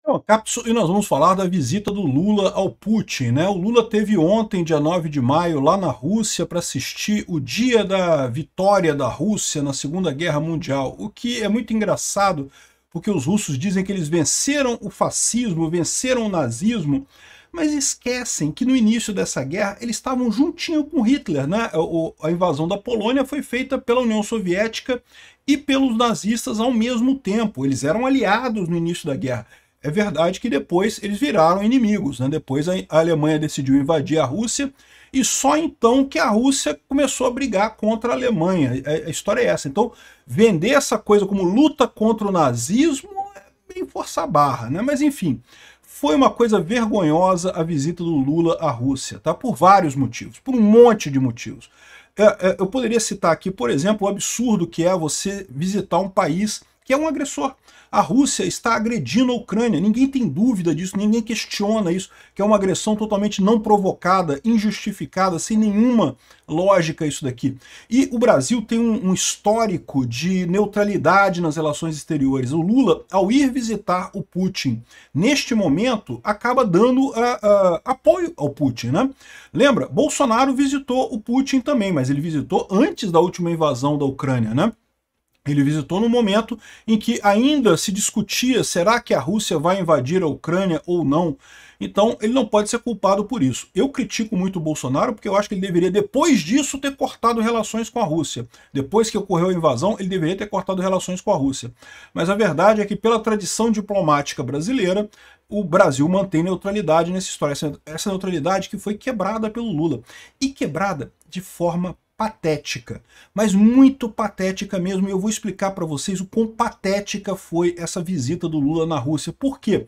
Então, cápsula, e nós vamos falar da visita do Lula ao Putin, né? O Lula teve ontem, dia 9 de maio, lá na Rússia para assistir o dia da vitória da Rússia na Segunda Guerra Mundial, o que é muito engraçado, porque os russos dizem que eles venceram o fascismo, venceram o nazismo, mas esquecem que no início dessa guerra eles estavam juntinho com Hitler, né? A invasão da Polônia foi feita pela União Soviética e pelos nazistas ao mesmo tempo, eles eram aliados no início da guerra. É verdade que depois eles viraram inimigos, né? Depois a Alemanha decidiu invadir a Rússia e só então que a Rússia começou a brigar contra a Alemanha. A história é essa. Então, vender essa coisa como luta contra o nazismo é bem forçar a barra, né? Mas enfim, foi uma coisa vergonhosa a visita do Lula à Rússia, tá? Por vários motivos, por um monte de motivos. Eu poderia citar aqui, por exemplo, o absurdo que é você visitar um país que é um agressor. A Rússia está agredindo a Ucrânia, ninguém tem dúvida disso, ninguém questiona isso, que é uma agressão totalmente não provocada, injustificada, sem nenhuma lógica isso daqui. E o Brasil tem um histórico de neutralidade nas relações exteriores. O Lula, ao ir visitar o Putin, neste momento, acaba dando apoio ao Putin, né? Lembra, Bolsonaro visitou o Putin também, mas ele visitou antes da última invasão da Ucrânia, né? Ele visitou no momento em que ainda se discutia, será que a Rússia vai invadir a Ucrânia ou não? Então, ele não pode ser culpado por isso. Eu critico muito o Bolsonaro porque eu acho que ele deveria, depois disso, ter cortado relações com a Rússia. Depois que ocorreu a invasão, ele deveria ter cortado relações com a Rússia. Mas a verdade é que, pela tradição diplomática brasileira, o Brasil mantém neutralidade nessa história. Essa neutralidade que foi quebrada pelo Lula. E quebrada de forma patética, mas muito patética mesmo, e eu vou explicar para vocês o quão patética foi essa visita do Lula na Rússia. Por quê?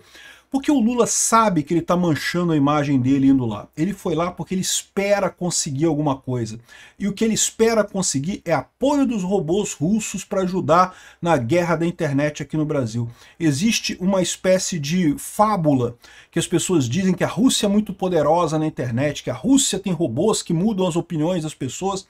Porque o Lula sabe que ele está manchando a imagem dele indo lá. Ele foi lá porque ele espera conseguir alguma coisa. E o que ele espera conseguir é apoio dos robôs russos para ajudar na guerra da internet aqui no Brasil. Existe uma espécie de fábula que as pessoas dizem que a Rússia é muito poderosa na internet, que a Rússia tem robôs que mudam as opiniões das pessoas.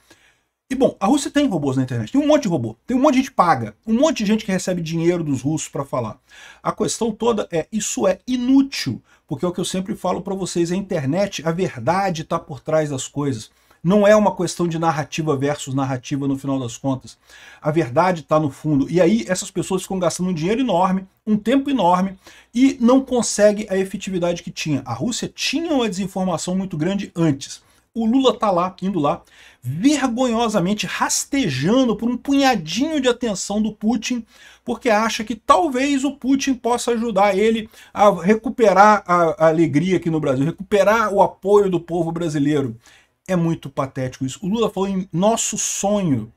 E bom, a Rússia tem robôs na internet, tem um monte de robô, tem um monte de gente paga, um monte de gente que recebe dinheiro dos russos para falar. A questão toda é, isso é inútil, porque é o que eu sempre falo para vocês, a internet, a verdade está por trás das coisas. Não é uma questão de narrativa versus narrativa no final das contas. A verdade está no fundo. E aí essas pessoas ficam gastando um dinheiro enorme, um tempo enorme, e não conseguem a efetividade que tinha. A Rússia tinha uma desinformação muito grande antes. O Lula está lá, indo lá, vergonhosamente rastejando por um punhadinho de atenção do Putin, porque acha que talvez o Putin possa ajudar ele a recuperar a alegria aqui no Brasil, recuperar o apoio do povo brasileiro. É muito patético isso. O Lula falou em nosso sonho.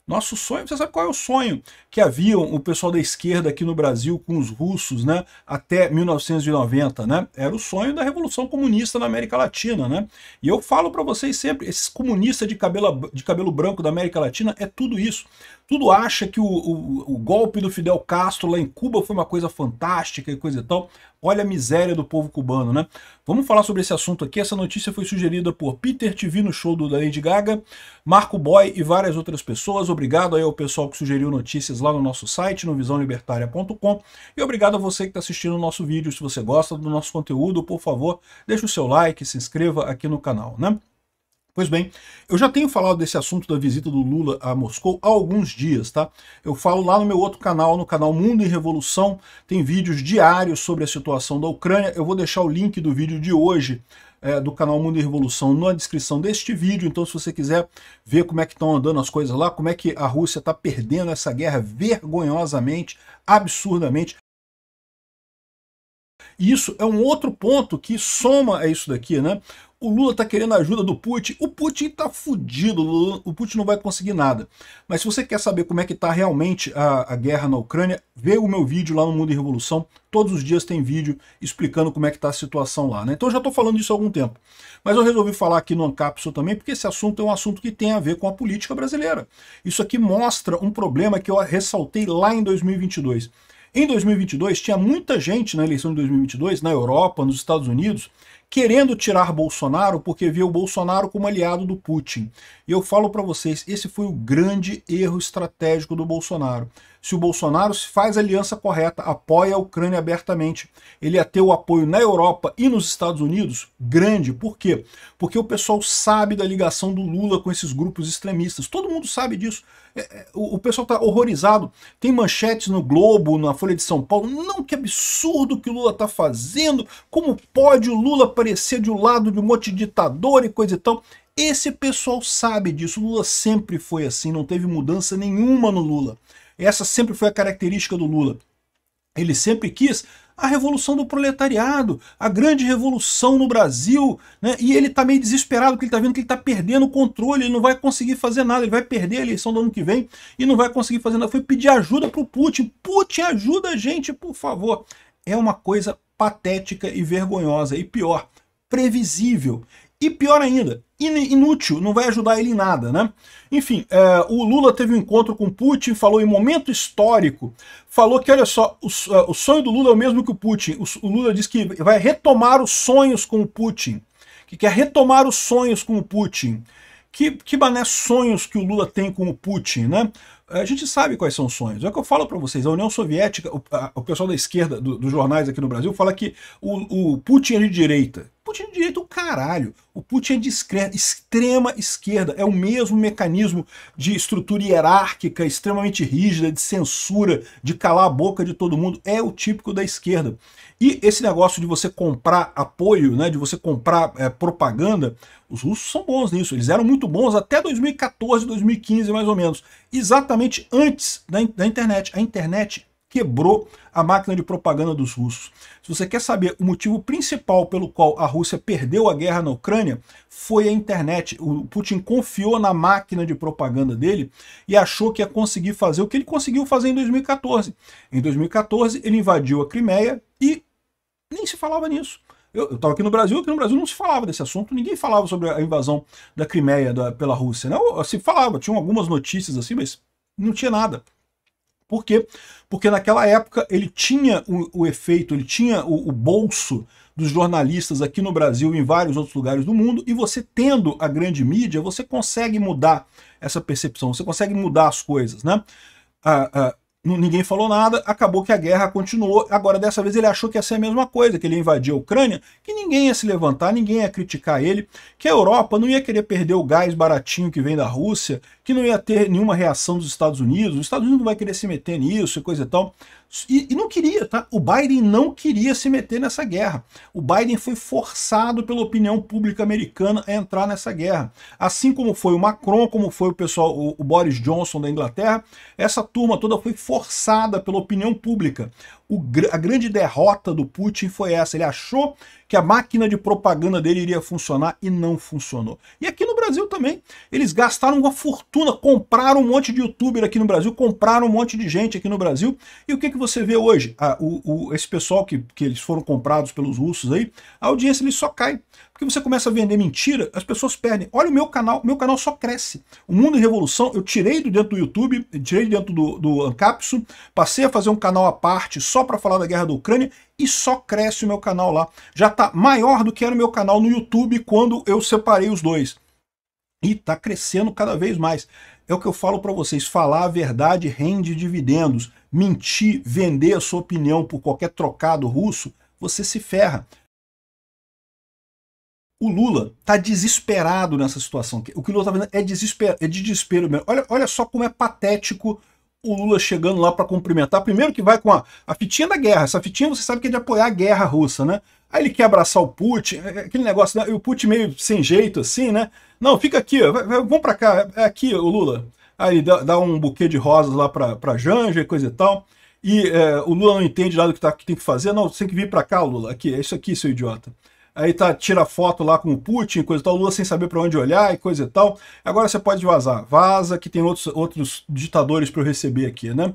Nosso sonho, você sabe qual é o sonho que havia o pessoal da esquerda aqui no Brasil com os russos, né, até 1990, né? Era o sonho da Revolução Comunista na América Latina, né? E eu falo para vocês sempre, esses comunistas de cabelo branco da América Latina é tudo isso. Tudo acha que o golpe do Fidel Castro lá em Cuba foi uma coisa fantástica e coisa e tal. Olha a miséria do povo cubano, né? Vamos falar sobre esse assunto aqui. Essa notícia foi sugerida por Peter TV no show da Lady Gaga, Marco Boy e várias outras pessoas. Obrigado aí ao pessoal que sugeriu notícias lá no nosso site, no visãolibertaria.com. E obrigado a você que está assistindo o nosso vídeo. Se você gosta do nosso conteúdo, por favor, deixe o seu like, se inscreva aqui no canal, né? Pois bem, eu já tenho falado desse assunto da visita do Lula a Moscou há alguns dias, tá? Eu falo lá no meu outro canal, no canal Mundo em Revolução, tem vídeos diários sobre a situação da Ucrânia. Eu vou deixar o link do vídeo de hoje do canal Mundo em Revolução na descrição deste vídeo, então se você quiser ver como é que estão andando as coisas lá, como é que a Rússia está perdendo essa guerra vergonhosamente, absurdamente. E isso é um outro ponto que soma a isso daqui, né? O Lula está querendo a ajuda do Putin, o Putin está fudido, o Putin não vai conseguir nada. Mas se você quer saber como é que está realmente a guerra na Ucrânia, vê o meu vídeo lá no Mundo em Revolução, todos os dias tem vídeo explicando como é que está a situação lá, né? Então eu já estou falando disso há algum tempo. Mas eu resolvi falar aqui no Ancapsul também, porque esse assunto é um assunto que tem a ver com a política brasileira. Isso aqui mostra um problema que eu ressaltei lá em 2022. Em 2022, tinha muita gente na eleição de 2022, na Europa, nos Estados Unidos, querendo tirar Bolsonaro porque vê o Bolsonaro como aliado do Putin. E eu falo para vocês, esse foi o grande erro estratégico do Bolsonaro. Se o Bolsonaro faz a aliança correta, apoia a Ucrânia abertamente, ele ia ter o apoio na Europa e nos Estados Unidos grande. Por quê? Porque o pessoal sabe da ligação do Lula com esses grupos extremistas. Todo mundo sabe disso. O pessoal está horrorizado. Tem manchetes no Globo, na Folha de São Paulo. Não, que absurdo que o Lula está fazendo. Como pode o Lula aparecer de um lado de um monte de ditador e coisa e tal? Esse pessoal sabe disso. O Lula sempre foi assim, não teve mudança nenhuma no Lula. Essa sempre foi a característica do Lula. Ele sempre quis a revolução do proletariado, a grande revolução no Brasil, né? E ele está meio desesperado, porque ele está vendo que ele está perdendo o controle, ele não vai conseguir fazer nada, ele vai perder a eleição do ano que vem e não vai conseguir fazer nada. Foi pedir ajuda para o Putin. Putin, ajuda a gente, por favor. É uma coisa patética e vergonhosa, e pior, previsível. E pior ainda, inútil, não vai ajudar ele em nada, né? Enfim, o Lula teve um encontro com Putin, falou em momento histórico, falou que, olha só, o sonho do Lula é o mesmo que o Putin. O Lula diz que vai retomar os sonhos com o Putin, que quer retomar os sonhos com o Putin. Que mané sonhos que o Lula tem com o Putin, né? A gente sabe quais são os sonhos. É o que eu falo para vocês. A União Soviética, o pessoal da esquerda, dos jornais aqui no Brasil, fala que o Putin é de direita. Putin é de direita o caralho. O Putin é de extrema esquerda. É o mesmo mecanismo de estrutura hierárquica, extremamente rígida, de censura, de calar a boca de todo mundo. É o típico da esquerda. E esse negócio de você comprar apoio, né, de você comprar propaganda, os russos são bons nisso. Eles eram muito bons até 2014, 2015 mais ou menos. Exatamente antes da internet. A internet quebrou a máquina de propaganda dos russos. Se você quer saber o motivo principal pelo qual a Rússia perdeu a guerra na Ucrânia, foi a internet. O Putin confiou na máquina de propaganda dele e achou que ia conseguir fazer o que ele conseguiu fazer em 2014. Em 2014, ele invadiu a Crimeia e nem se falava nisso. Eu estava aqui no Brasil não se falava desse assunto, ninguém falava sobre a invasão da Crimeia pela Rússia. Não, se falava, tinham algumas notícias assim, mas não tinha nada. Por quê? Porque naquela época ele tinha o efeito, ele tinha o bolso dos jornalistas aqui no Brasil e em vários outros lugares do mundo, e você tendo a grande mídia, você consegue mudar essa percepção, você consegue mudar as coisas, né? Ninguém falou nada, acabou que a guerra continuou. Agora, dessa vez, ele achou que ia ser a mesma coisa, que ele ia invadir a Ucrânia, que ninguém ia se levantar, ninguém ia criticar ele, que a Europa não ia querer perder o gás baratinho que vem da Rússia, que não ia ter nenhuma reação dos Estados Unidos, os Estados Unidos não vai querer se meter nisso e coisa e tal. E não queria, tá? O Biden não queria se meter nessa guerra. O Biden foi forçado pela opinião pública americana a entrar nessa guerra. Assim como foi o Macron, como foi o pessoal, o Boris Johnson da Inglaterra, essa turma toda foi forçada pela opinião pública. A grande derrota do Putin foi essa. Ele achou que a máquina de propaganda dele iria funcionar e não funcionou. E aqui no Brasil também. Eles gastaram uma fortuna, compraram um monte de youtuber aqui no Brasil, compraram um monte de gente aqui no Brasil. E o que você vê hoje? Esse pessoal que eles foram comprados pelos russos aí, a audiência ele só cai. Porque você começa a vender mentira, as pessoas perdem. Olha o meu canal só cresce. O Mundo em Revolução, eu tirei de dentro do YouTube, tirei de dentro do Ancapsu, passei a fazer um canal à parte só para falar da guerra da Ucrânia e só cresce o meu canal lá. Já está maior do que era o meu canal no YouTube quando eu separei os dois. E está crescendo cada vez mais. É o que eu falo para vocês, falar a verdade rende dividendos. Mentir, vender a sua opinião por qualquer trocado russo, você se ferra. O Lula está desesperado nessa situação. O que o Lula está vendo é de desespero mesmo. Olha só como é patético o Lula chegando lá para cumprimentar. Primeiro que vai com a fitinha da guerra. Essa fitinha você sabe que é de apoiar a guerra russa, né? Aí ele quer abraçar o Putin, aquele negócio, né? E o Putin meio sem jeito assim, né? Não, fica aqui, vamos para cá, é aqui o Lula. Aí ele dá um buquê de rosas lá para Janja e coisa e tal. E o Lula não entende nada do que tem que fazer. Não, você tem que vir para cá, Lula. Aqui, é isso aqui, seu idiota. Aí tira foto lá com o Putin, coisa e tal, o Lula sem saber para onde olhar e coisa e tal. Agora você pode vazar. Vaza, que tem outros ditadores para eu receber aqui, né?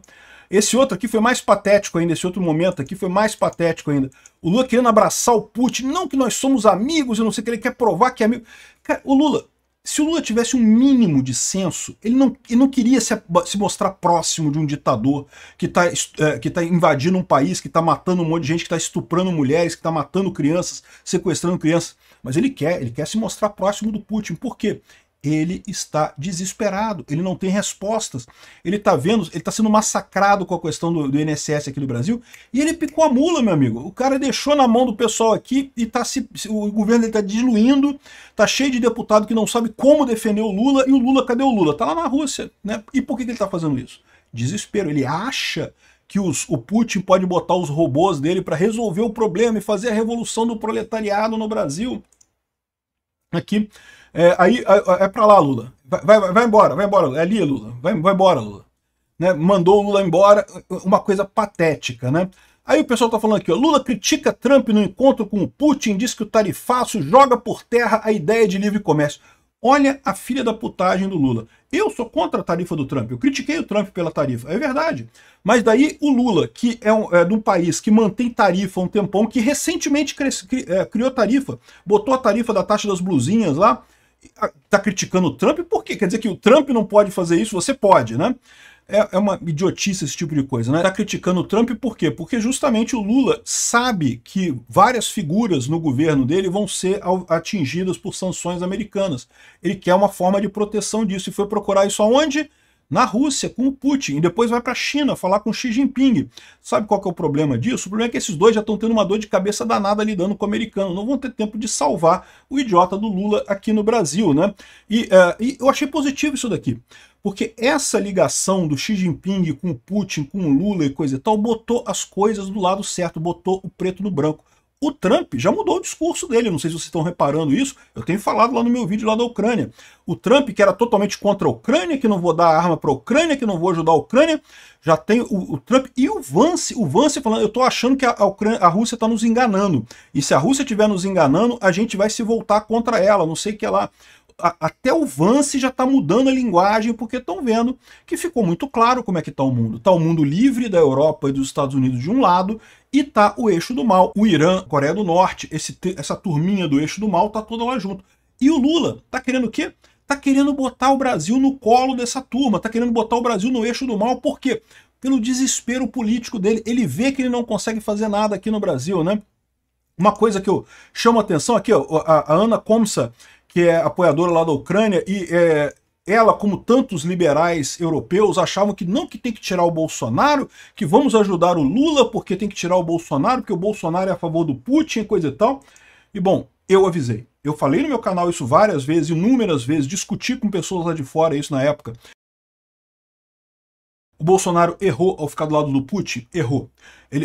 Esse outro aqui foi mais patético ainda, esse outro momento aqui foi mais patético ainda. O Lula querendo abraçar o Putin, não que nós somos amigos, eu não sei o que, ele quer provar que é amigo. Cara, o Lula, Se o Lula tivesse um mínimo de senso, ele não queria se mostrar próximo de um ditador que tá invadindo um país, que está matando um monte de gente, que está estuprando mulheres, que está matando crianças, sequestrando crianças. Mas ele quer se mostrar próximo do Putin. Por quê? Ele está desesperado, ele não tem respostas. Ele está vendo, ele está sendo massacrado com a questão do INSS aqui no Brasil, e ele picou a mula, meu amigo. O cara deixou na mão do pessoal aqui e o governo está diluindo, está cheio de deputado que não sabe como defender o Lula, e o Lula, cadê o Lula? Está lá na Rússia, né? E por que ele está fazendo isso? Desespero. Ele acha que o Putin pode botar os robôs dele para resolver o problema e fazer a revolução do proletariado no Brasil. Aqui, é pra lá, Lula. Vai embora, é ali, Lula. Vai embora, Lula. Né? Mandou o Lula embora, uma coisa patética, né? Aí o pessoal tá falando aqui, ó, Lula critica Trump no encontro com o Putin, diz que o tarifaço joga por terra a ideia de livre comércio. Olha a filha da putagem do Lula. Eu sou contra a tarifa do Trump, eu critiquei o Trump pela tarifa, é verdade. Mas daí o Lula, que é de um país que mantém tarifa há um tempão, que recentemente criou tarifa, botou a tarifa da taxa das blusinhas lá, tá criticando o Trump, por quê? Quer dizer que o Trump não pode fazer isso? Você pode, né? É uma idiotice esse tipo de coisa, né? Tá criticando o Trump por quê? Porque justamente o Lula sabe que várias figuras no governo dele vão ser atingidas por sanções americanas. Ele quer uma forma de proteção disso e foi procurar isso aonde? Na Rússia, com o Putin, e depois vai para a China falar com Xi Jinping. Sabe qual que é o problema disso? O problema é que esses dois já estão tendo uma dor de cabeça danada lidando com o americano. Não vão ter tempo de salvar o idiota do Lula aqui no Brasil, né? E eu achei positivo isso daqui. Porque essa ligação do Xi Jinping com o Putin, com o Lula e coisa e tal, botou as coisas do lado certo, botou o preto no branco. O Trump já mudou o discurso dele, não sei se vocês estão reparando isso, eu tenho falado lá no meu vídeo lá da Ucrânia. O Trump, que era totalmente contra a Ucrânia, que não vou dar arma para a Ucrânia, que não vou ajudar a Ucrânia, já tem o Trump e o Vance falando, eu tô achando que a Rússia está nos enganando, e se a Rússia estiver nos enganando, a gente vai se voltar contra ela, não sei o que lá. Até o Vance já está mudando a linguagem, porque estão vendo que ficou muito claro como é que está o mundo. Está o mundo livre da Europa e dos Estados Unidos de um lado, e está o eixo do mal. O Irã, Coreia do Norte, essa turminha do eixo do mal está toda lá junto. E o Lula está querendo o quê? Está querendo botar o Brasil no colo dessa turma, está querendo botar o Brasil no eixo do mal. Por quê? Pelo desespero político dele. Ele vê que ele não consegue fazer nada aqui no Brasil, né? Uma coisa que eu chamo a atenção aqui, ó, a Ana Komsa, que é apoiadora lá da Ucrânia, e ela, como tantos liberais europeus, achavam que não, que tem que tirar o Bolsonaro, que vamos ajudar o Lula porque tem que tirar o Bolsonaro, porque o Bolsonaro é a favor do Putin e coisa e tal. E bom, eu avisei. Eu falei no meu canal isso várias vezes, inúmeras vezes, discuti com pessoas lá de fora isso na época. O Bolsonaro errou ao ficar do lado do Putin? Errou.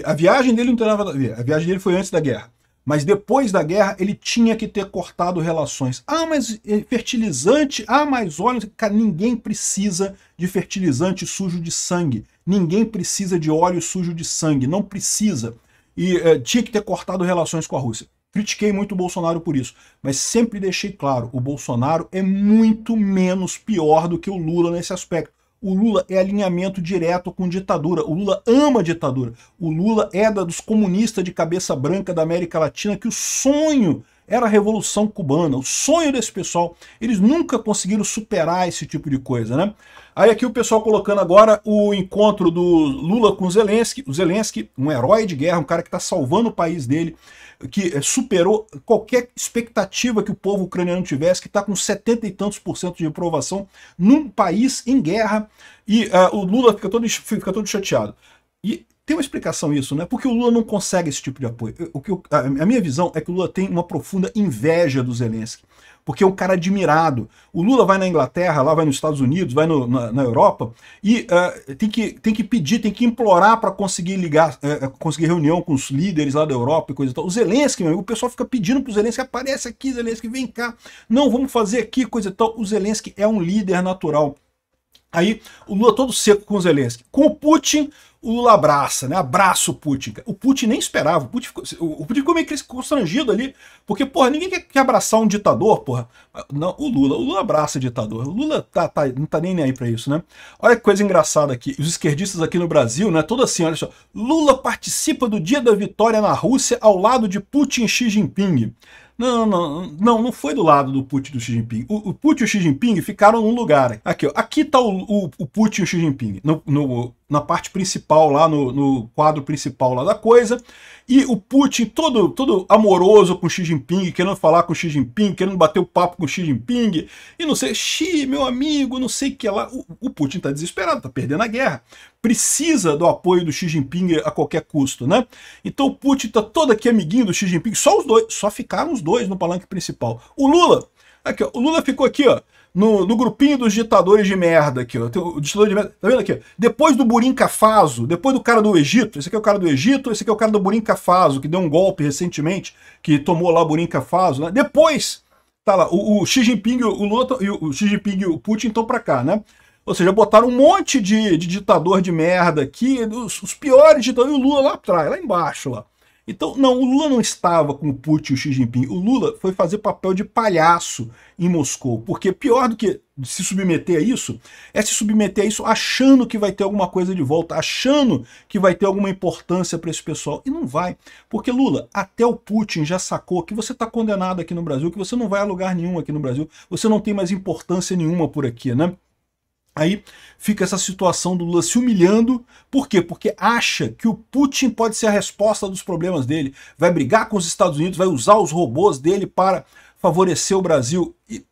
A viagem dele não tem nada a ver, a viagem dele foi antes da guerra. Mas depois da guerra ele tinha que ter cortado relações. Ah, mas fertilizante, mas óleo. Cara, ninguém precisa de fertilizante sujo de sangue. Ninguém precisa de óleo sujo de sangue. Não precisa. E tinha que ter cortado relações com a Rússia. Critiquei muito o Bolsonaro por isso, mas sempre deixei claro, o Bolsonaro é muito menos pior do que o Lula nesse aspecto. O Lula é alinhamento direto com ditadura. O Lula ama ditadura. O Lula é dos comunistas de cabeça branca da América Latina, que o sonho era a Revolução Cubana. O sonho desse pessoal. Eles nunca conseguiram superar esse tipo de coisa, né? Aí aqui o pessoal colocando agora o encontro do Lula com o Zelensky. O Zelensky, um herói de guerra, um cara que está salvando o país dele, que superou qualquer expectativa que o povo ucraniano tivesse, que está com 70 e tantos % de aprovação num país em guerra, e o Lula fica todo chateado. E tem uma explicação isso, né? Porque o Lula não consegue esse tipo de apoio. A minha visão é que o Lula tem uma profunda inveja do Zelensky, porque é um cara admirado. O Lula vai na Inglaterra, lá vai nos Estados Unidos, vai na Europa, e tem que pedir, tem que implorar para conseguir conseguir reunião com os líderes lá da Europa e coisa e tal. O Zelensky, meu amigo, o pessoal fica pedindo pro Zelensky, aparece aqui, Zelensky, vem cá. Não, vamos fazer aqui, coisa e tal. O Zelensky é um líder natural. Aí o Lula todo seco com o Zelensky. Com o Putin, o Lula abraça, né? Abraça o Putin. O Putin nem esperava. O Putin ficou meio constrangido ali, porque, porra, ninguém quer abraçar um ditador, porra. Não, o Lula abraça o ditador. O Lula não tá nem aí pra isso, né? Olha que coisa engraçada aqui. Os esquerdistas aqui no Brasil, né? Todo assim, olha só. Lula participa do dia da vitória na Rússia ao lado de Putin e Xi Jinping. Não foi do lado do Putin e do Xi Jinping. O Putin e o Xi Jinping ficaram num lugar. Aqui, ó. Aqui tá o Putin e o Xi Jinping, na parte principal, lá no quadro principal lá da coisa. E o Putin todo amoroso com o Xi Jinping, querendo falar com o Xi Jinping, querendo bater o papo com o Xi Jinping. E não sei, Xi, meu amigo, não sei o que lá. O Putin tá desesperado, tá perdendo a guerra. Precisa do apoio do Xi Jinping a qualquer custo, né? Então o Putin tá todo aqui amiguinho do Xi Jinping, só ficaram os dois no palanque principal. O Lula, aqui, ó, o Lula ficou aqui, ó, no grupinho dos ditadores de merda aqui, ó. O ditador de merda, tá vendo aqui? Depois do Burkina Faso, depois do cara do Egito, esse aqui é o cara do Egito, esse aqui é o cara do Burkina Faso, que deu um golpe recentemente, que tomou lá o Burkina Faso, né? Depois, tá lá, o Xi Jinping, o Lula, o Xi Jinping e o Putin estão pra cá, né? Ou seja, botaram um monte de ditador de merda aqui, os piores ditadores, e o Lula lá atrás, lá embaixo, lá. Então, não, o Lula não estava com o Putin e o Xi Jinping. O Lula foi fazer papel de palhaço em Moscou. Porque pior do que se submeter a isso, é se submeter a isso achando que vai ter alguma coisa de volta, achando que vai ter alguma importância para esse pessoal. E não vai. Porque, Lula, até o Putin já sacou que você está condenado aqui no Brasil, que você não vai a lugar nenhum aqui no Brasil, você não tem mais importância nenhuma por aqui, né? Aí fica essa situação do Lula se humilhando. Por quê? Porque acha que o Putin pode ser a resposta dos problemas dele. Vai brigar com os Estados Unidos, vai usar os robôs dele para favorecer o Brasil. E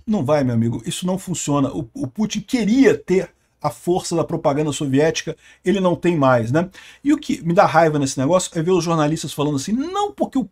não vai, meu amigo. Isso não funciona. O Putin queria ter a força da propaganda soviética, ele não tem mais, né? E o que me dá raiva nesse negócio é ver os jornalistas falando assim, não, porque o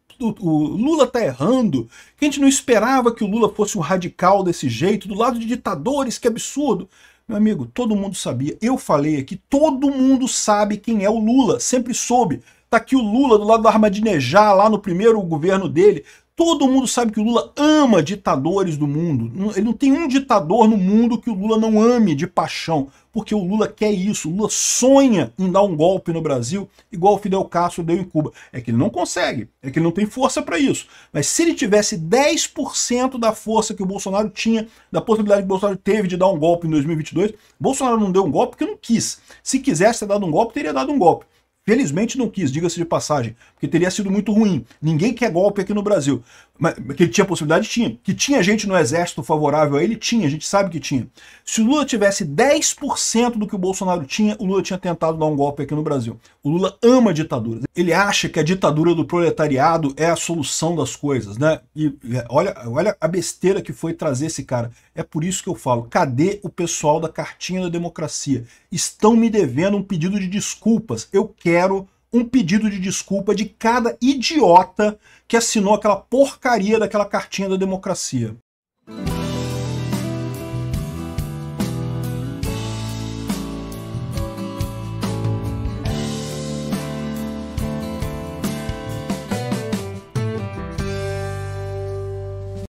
Lula tá errando, que a gente não esperava que o Lula fosse um radical desse jeito, do lado de ditadores, que absurdo. Meu amigo, todo mundo sabia, eu falei aqui, todo mundo sabe quem é o Lula, sempre soube. Tá aqui o Lula do lado do Ahmadinejad, lá no primeiro governo dele. Todo mundo sabe que o Lula ama ditadores do mundo. Ele não tem um ditador no mundo que o Lula não ame de paixão, porque o Lula quer isso. O Lula sonha em dar um golpe no Brasil, igual o Fidel Castro deu em Cuba. É que ele não consegue, é que ele não tem força para isso. Mas se ele tivesse 10% da força que o Bolsonaro tinha, da possibilidade que o Bolsonaro teve de dar um golpe em 2022, Bolsonaro não deu um golpe porque não quis. Se quisesse ter dado um golpe, teria dado um golpe. Felizmente não quis, diga-se de passagem, porque teria sido muito ruim. Ninguém quer golpe aqui no Brasil. Mas que ele tinha possibilidade? Tinha. Que tinha gente no exército favorável a ele? Tinha, a gente sabe que tinha. Se o Lula tivesse 10% do que o Bolsonaro tinha, o Lula tinha tentado dar um golpe aqui no Brasil. O Lula ama ditaduras. Ele acha que a ditadura do proletariado é a solução das coisas, né? E olha a besteira que foi trazer esse cara. É por isso que eu falo, cadê o pessoal da Cartinha da Democracia? Estão me devendo um pedido de desculpas. Eu quero um pedido de desculpa de cada idiota que assinou aquela porcaria daquela Cartinha da Democracia.